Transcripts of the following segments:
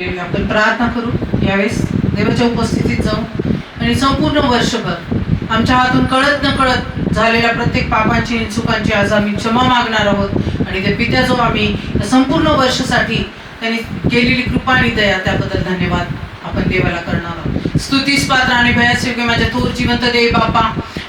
आपण प्रार्थना करू यावेळेस देवाच्या उपस्थितीत जाऊ आणि संपूर्ण वर्षभर आमच्या हातून कळत न कळत झालेल्या प्रत्येक पापांची चुकांची आज आम्ही क्षमा मागणार आहोत आणि ते पित्या जो आम्ही संपूर्ण वर्षासाठी त्यांनी केलेली कृपा आणि दया त्याबद्दल धन्यवाद आपण देवाला करणार आहोत. स्तुतीस पात्र आणि भयास माझ्या थोर जिवंत देव बाप्पा,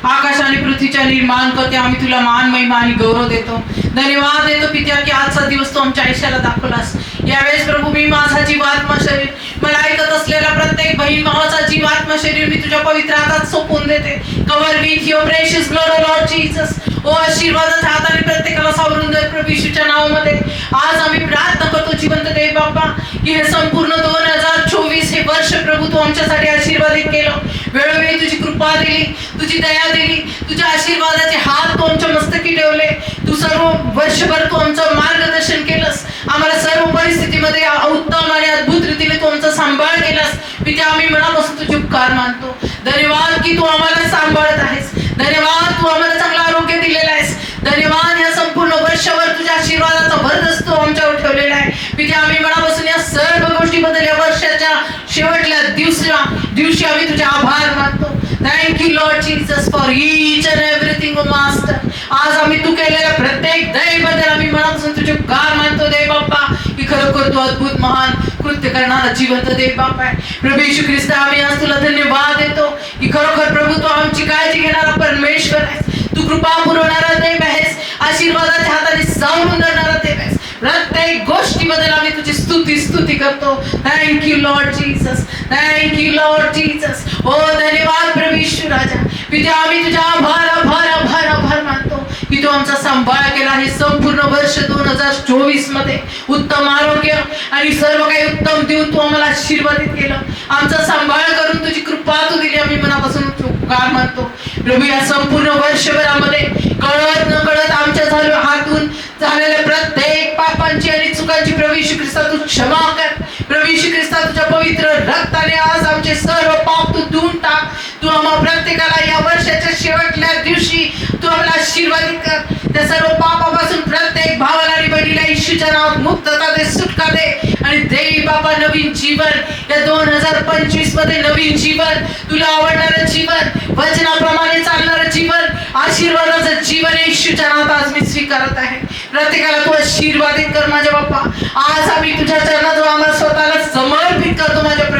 आकाश आणि पृथ्वीच्या निर्माण करते आम्ही तुला मान महिमा आणि गौरव देतो. धन्यवाद देतो पित्या की आजचा दिवस तू आमच्या आयुष्याला दाखवलास. यावेळेस प्रभू मी माझा जीवात्मा शरीर मला ऐकत असलेला प्रत्येक बहीण भावाचा जीवात्मा शरीर मी तुझ्या पवित्र हातात सोपवून देते. Cover with your precious blood O Lord Jesus. ओ आशीर्वादाच्या हाताने प्रत्येकाला सावरून दे प्रभू येशूच्या नावामध्ये. आज आम्ही प्रार्थना करतो जिवंत देव बाप्पा की हे संपूर्ण 2024 हे वर्ष प्रभू तू आमच्यासाठी आशीर्वादित केलं. वेळोवेळी तुझी कृपा दिली, तुझी दया दिली, तुझ्या आशीर्वादाचे हात तू आमच्या मस्तकी ठेवले. तू सर्व वर्षभर तू आमचं मार्गदर्शन केलंस. आम्हाला सर्व परिस्थितीमध्ये उत्तम आणि अद्भुत रीतीने तू आमचा सांभाळ केलास. पित्या आम्ही मनापासून तुझे उपकार मानतो. धन्यवाद की तू आम्हाला सांभाळत आहेस. धन्यवाद तू आम्हाला चांगलं आरोग्य दिलेलं आहेस. धन्यवाद या संपूर्ण वर्षभर तुझ्या आशीर्वादाचा भरदस्त तू आमच्यावर ठेवलेला आहे. पित्या आम्ही मनापासून या सर्व गोष्टीबद्दल या वर्षाच्या शेवटल्या दिवशी आम्ही तुझे आभार मानतो. Thank you Lord Jesus for each and everything O master. आज आम्ही तू केलेल्या प्रत्येक दयेबद्दल आम्ही मनापासून तुझे उपकार मानतो देव बाप्पा की खरोखर तू अद्भुत महान कृत्य करणारा जिवंत देव बाप्पा आहे. प्रभू येशू ख्रिस्त आम्ही आज तुला धन्यवाद देतो की खरोखर प्रभू तू आमची काळजी घेणारा परमेश्वर आहेस. तू कृपा पुरवणारा देव आहेस. आशीर्वादाच्या हाताने सावरून धरणारा देव आहेस. प्रत्येक गोष्टीबद्दल आम्ही तुझी स्तुती करतो. Thank you Lord Jesus. Thank you Lord Jesus. ओ धन्यवाद प्रभू येशू राजा. पित्या आम्ही तुझ्या आभार आभार आभार आभार मानतो की तू आमचा सांभाळ केला. हे संपूर्ण वर्ष 2024 मध्ये उत्तम आरोग्य आणि सर्व काही उत्तम देऊन तू आम्हाला आशीर्वादित केलं. आमचा सांभाळ करून तुझी कृपा तू दिली. आम्ही मनापासून उपकार मानतो प्रभू. या संपूर्ण वर्षभरामध्ये कळत न कळत आमच्या हातून झालेल्या प्रत्येक पापांची आणि चुकांची प्रभू येशू ख्रिस्ता तू क्षमा कर. प्रभू येशू ख्रिस्ता तुझ्या पवित्र रक्ताने आज आमचे सर्व पाप तू धुवून टाक. तू आम्हा प्रत्येकाला या वर्षाच्या शेवटल्या दिवशी तू आम्हाला आशीर्वादित कर. त्या सर्व पापापासून प्रत्येक भावाला आणि बहिणीला येशूच्या नावात मुक्तता दे, सुटका दे आणि देवी बाबा नवीन जीवन या 2025 मध्ये नवीन जीवन, तुला आवडणारं जीवन, वचनाप्रमाणे चालणारं जीवन, आशीर्वादाचं जीवन येशूच्या नावात आज मी स्वीकारत आहे. प्रत्येकाला तू आशीर्वादित कर माझ्या बाप्पा. आज आम्ही तुझ्या चरणाजवळ आम्हाला स्वतःला समर्पित करतो माझ्या प्रभू.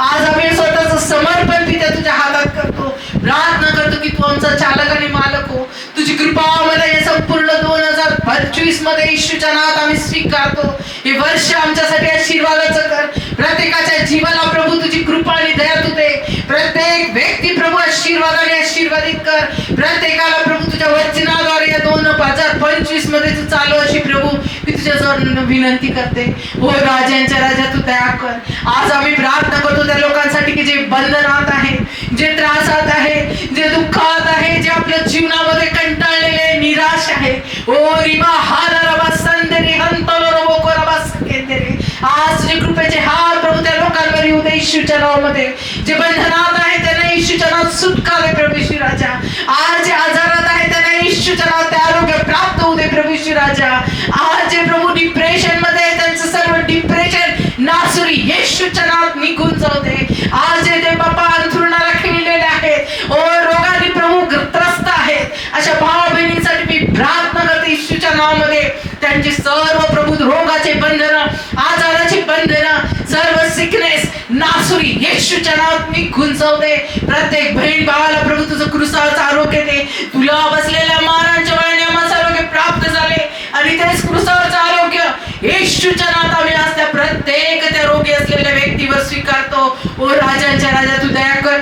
आज आम्ही स्वतःचं समर्पण पित्या तुझ्या हातात करतो. प्रार्थना करतो की तू आमचा चालक आणि मालक हो. तुझी कृपा आम्हाला या संपूर्ण 2025 मध्ये येशूच्या नावात आम्ही स्वीकारतो. हे वर्ष आमच्यासाठी आशीर्वादाचं कर. प्रत्येकाच्या जीवनाला प्रभू तुझी कृपा आणि दया तू दे. प्रत्येक व्यक्ती प्रभू आशीर्वादाने आशीर्वादित कर. प्रत्येकाला प्रभू तुझ्या वचनाद्वारे या 2025 मध्ये तू चालू अशी प्रभू मी तुझ्याजवळ विनंती करते. हो राजांच्या राजा तू दया कर. आज आम्ही प्रार्थना करतो त्या लोकांसाठी की जे बंधनात आहे, जे त्रासात आहे, जे दुःखात आहे, जे आपल्या जीवनामध्ये कंटाळलेले, निराश आहे. ओ रिबा हादरबा संदरी हंतलरबो कोरबा सकेंदरे. आज जे कृपेचे हात प्रभू त्या लोकांवर येऊ दे येशूच्या नावामध्ये. जे बंधनात आहे त्यांना येशूच्या नावात सुटका दे प्रभू येशू राजा. आज जे आजारात आहे त्यांना येशूच्या नावात आरोग्य प्राप्त होऊ दे प्रभू येशू राजा. आज जे प्रभू डिप्रेशन मध्ये आहे त्यांचं सर्व डिप्रेशन नासुरी येशूच्या नावात निघून जाऊ दे. आज जे ते बाबा अंथरुणाला खिळलेले आहेत, ओ रोगाने प्रभू त्रस्त आहेत, अशा भावा बहिणींसाठी मी प्रार्थना करते येशूच्या नावामध्ये. त्यांची सर्व प्रभू रोगाचे बंधन, आजाराची बंधन, सर्व सिकनेस नासुरी येशूच्या नावात निघून जाऊ दे. प्रत्येक बहीण भावाला प्रभू तुझं क्रुसावरचं आरोग्य दे. तुला बसलेल्या मारांच्या वळणे आम्हाला आरोग्य प्राप्त झाले आणि तेच क्रुसावरचं आरोग्य येशूच्या नावात आम्ही आज त्या प्रत्येक त्या रोगी असलेल्या व्यक्तीवर स्वीकारतो. ओ राजांच्या राजा तू दया कर,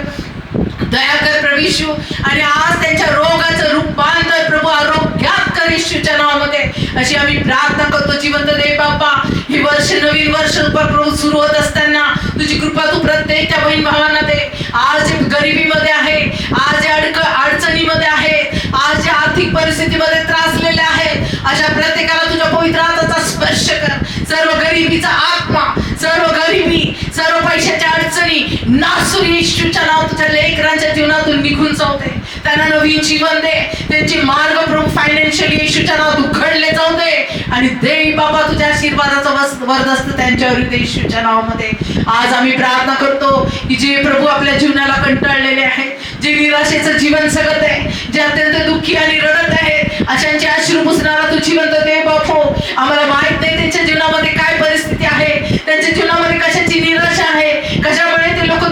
दया कर प्रभू येशू. आणि आज त्यांच्या रोगाचं रूपांतर प्रभू आरोग्यात कर येशूच्या नावामध्ये. अशी आम्ही प्रार्थना करतो जिवंत देव बाप्पा. हे वर्ष नवीन वर्ष प्रभू सुरू होत असताना तुझी कृपा तू प्रत्येक त्या बहीण भावांना दे. आज जे गरिबीमध्ये आहे, आज जे अडचणीमध्ये आहे, आज जे आर्थिक परिस्थितीमध्ये त्रासलेले आहेत, अशा प्रत्येकाला तुझ्या पवित्र हाताचा स्पर्श कर. सर्व गरिबीचा आत्मा, सर्व गरिबी, सर्व पैशाच्या अडचणी नासुरी येशूच्या नाव तुझ्या लेकरांच्या जीवनातून निघून जाऊ दे. त्यांना नवीन जीवन दे. त्यांचे मार्ग प्रभू फायनान्शियली येशूच्या नावात उघडले जाऊ दे आणि दे बाबा तुझ्या आशीर्वादाचा वरदस्त त्यांच्यावर दे येशूच्या नावामध्ये. आज आम्ही प्रार्थना करतो की जे प्रभू आपल्या जीवनाला कंटाळलेले आहेत, जे निराशेचं जीवन जगत आहे, जे अत्यंत दुःखी आणि रडत आहेत, अशांचे अश्रू पुसणारा तू जिवंत दे बापो. आम्हाला माहित नाही त्यांच्या जीवनामध्ये काय परिस्थिती आहे, त्यांच्या जीवनामध्ये कशाची निराशा आहे, कशामुळे ते लोक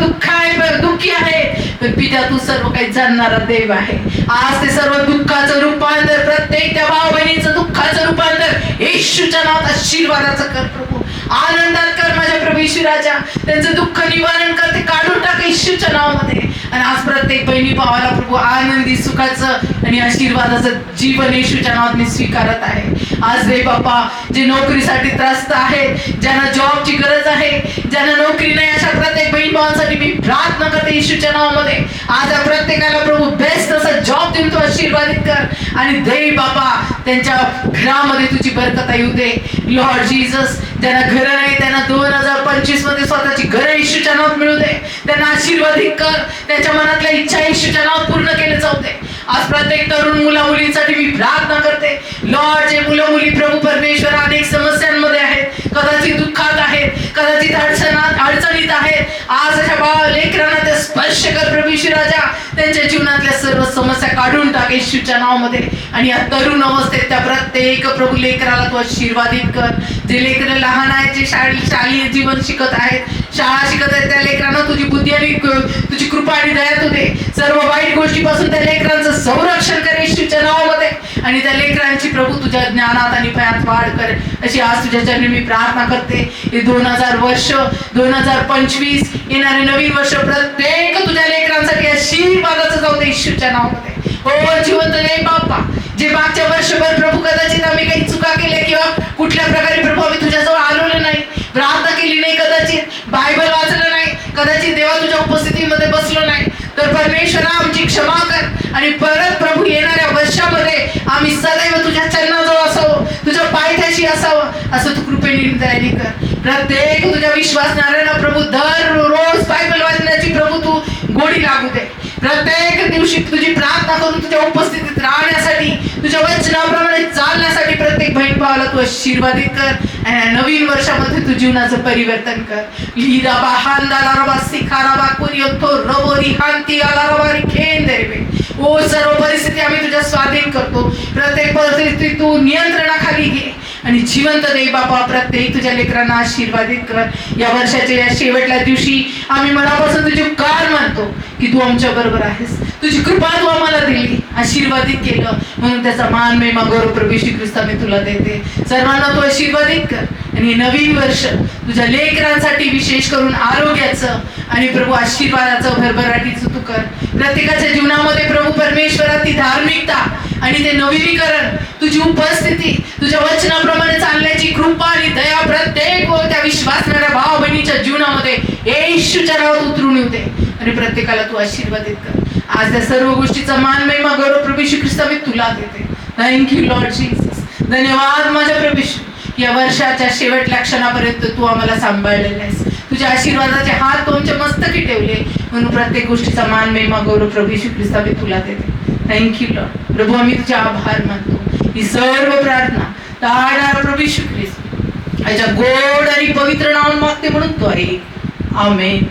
दुःखी आहेत, पण पिता तू सर्व काही जाणणारा देव आहे. आज ते सर्व दुःखाचं रूपांतर, प्रत्येक त्या भाऊ बहिणीचं दुःखाचं रूपांतर येशूच्या नावात आशीर्वादाचं कर प्रभू. आनंदात कर माझ्या प्रभू येशू राजा. त्यांचं दुःख निवारण कर, ते काढून टाक येशूच्या नावामध्ये. आणि आज प्रत्येक बहिणी भावाला प्रभू आनंदी सुखाचं आणि आशीर्वादाचं जीवन येशूच्या नावात मी स्वीकारत आहे. आज रे बाप्पा, जे नोकरीसाठी त्रस्त आहेत, ज्यांना जॉबची गरज आहे, ज्यांना नोकरी नाही, अशा प्रत्येक बहीण भावांसाठी मी प्रार्थना करते येशूच्या नावामध्ये. आज या प्रत्येकाला प्रभू बेस्ट असा जॉब देऊन तू आशीर्वादित कर आणि दे बाबा त्यांच्या घरामध्ये तुझी बरकत येऊ दे लॉर्ड जीसस. ज्यांना घर नाही त्यांना 2025 मध्ये स्वतःची घर येशूच्या नावात मिळू दे. त्यांना आशीर्वादित कर, त्यांच्या मनातल्या इच्छा येशूच्या नावात पूर्ण केले जाऊ दे. आज प्रत्येक तरुण मुला मुलींसाठी मी प्रार्थना करते लॉर्ड, जे मुलं मुली प्रभू परमेश्वर अनेक समस्यांमध्ये आहेत, कदाचित दुःखात आहेत, कदाचित अडचणीत आहेत, आज अशा लेकरांना ते स्पर्श कर प्रभू येशू राजा. त्यांच्या जीवनातल्या सर्व समस्या काढून टाक येशूच्या नावामध्ये. आणि या तरुण अवस्थेत त्या प्रत्येक प्रभू लेकराला तू आशीर्वादित कर. जे लेकरं लहान आहेत, जे शालेय जीवन शिकत आहेत, शाळा शिकत आहेत, त्या लेकरांना तुझी बुद्धी आणि तुझी कृपा आणि दया तू दे. सर्व वाईट गोष्टीपासून त्या लेकरांचं संरक्षण कर येशूच्या नावामध्ये. आणि त्या लेकरांची प्रभू तुझ्या ज्ञानात आणि भयात वाढ कर, अशी आज तुझ्या चरणी मी प्रार्थना करते. हे 2025 येणारे नवीन वर्ष प्रत्येक तुझ्या लेकरांसाठी आशीर्वादाचं जाऊ दे येशूच्या नावामध्ये. हो जिवंत दे बाप्पा, जे मागच्या वर्षभर प्रभू कदाचित आम्ही काही चुका केल्या किंवा कुठल्या प्रकारे प्रभू आम्ही तुझ्याजवळ आलो नाही, प्रार्थना केली नाही, कदाचित बायबल वाचलं नाही, कदाचित देवा तुझ्या उपस्थितीमध्ये बसलो नाही, तर परमेश्वरा आमची क्षमा कर. आणि परत प्रभू येणाऱ्या वर्षामध्ये आम्ही सदैव तुझ्या चरणाजवळ असावं, तुझ्या पायथ्याशी असावं, असं तू कृपेने तयारी कर. प्रत्येक तुझ्या विश्वासणाऱ्यांना प्रभू दररोज बायबल वाचण्याची प्रभू तू गोडी लागू दे. प्रत्येक दिवशी तुझी प्रार्थना करून तुझ्या उपस्थितीत राहण्यासाठी, तुझ्या वचनाप्रमाणे चालण्यासाठी प्रत्येक बहीण भावाला तू आशीर्वादित कर. आणि नवीन वर्षामध्ये तू जीवनाचं परिवर्तन कर. लिराबा हांदालाराबा सिखाराबा कुरियोतो रबोरी हांती आलाराबारी खेंदेरे. ओ सर्व परिस्थिती आम्ही तुझ्या स्वाधीन करतो. प्रत्येक परिस्थिती तू नियंत्रणाखाली घे आणि जिवंत दे बाबा. प्रत्येक तुझ्या लेकरांना आशीर्वादित कर. या वर्षाच्या या शेवटल्या दिवशी आम्ही मनापासून तुझे उपकार मानतो की तू आमच्या बरोबर आहेस. तुझी कृपा तू आम्हाला दिली, आशीर्वादित केलं, म्हणून त्याचा मान महिमा गौरव प्रभू येशू ख्रिस्त मी तुला देते. सर्वांना तू आशीर्वादित कर. आणि नवीन वर्ष तुझ्या लेकरांसाठी विशेष करून आरोग्याचं आणि प्रभू आशीर्वादाचं भरभराटीचं तू कर. प्रत्येकाच्या जीवनामध्ये प्रभू परमेश्वरा ती धार्मिकता आणि ते नवीनीकरण, तुझी उपस्थिती, तुझ्या वचनाप्रमाणे चालण्याची कृपा आणि दया प्रत्येक त्या विश्वासणाऱ्या भाव बहिणीच्या जीवनामध्ये येशूच्या नावात उतरून येऊ दे. आणि प्रत्येकाला तू आशीर्वादित कर. आज त्या सर्व गोष्टीचा मान महिमा गौरव प्रभू येशू ख्रिस्त मी तुला देते. Thank you Lord Jesus. धन्यवाद माझ्या प्रभू येशू. या वर्षाच्या शेवटल्या क्षणापर्यंत तू आम्हाला सांभाळलेला आहेस. तुझ्या आशीर्वादाचे हात तुमच्या मस्तकी ठेवले, म्हणून प्रत्येक गोष्टीचा मान महिमा गौरव प्रभू येशू ख्रिस्त मी तुला देते. Thank you Lord. प्रभू आम्ही तुझे आभार मानतो. ही सर्व प्रार्थना तारणारा प्रभू येशू ख्रिस्त याच्या गोड आणि पवित्र नावात मागते, म्हणून तो आहे. आमेन.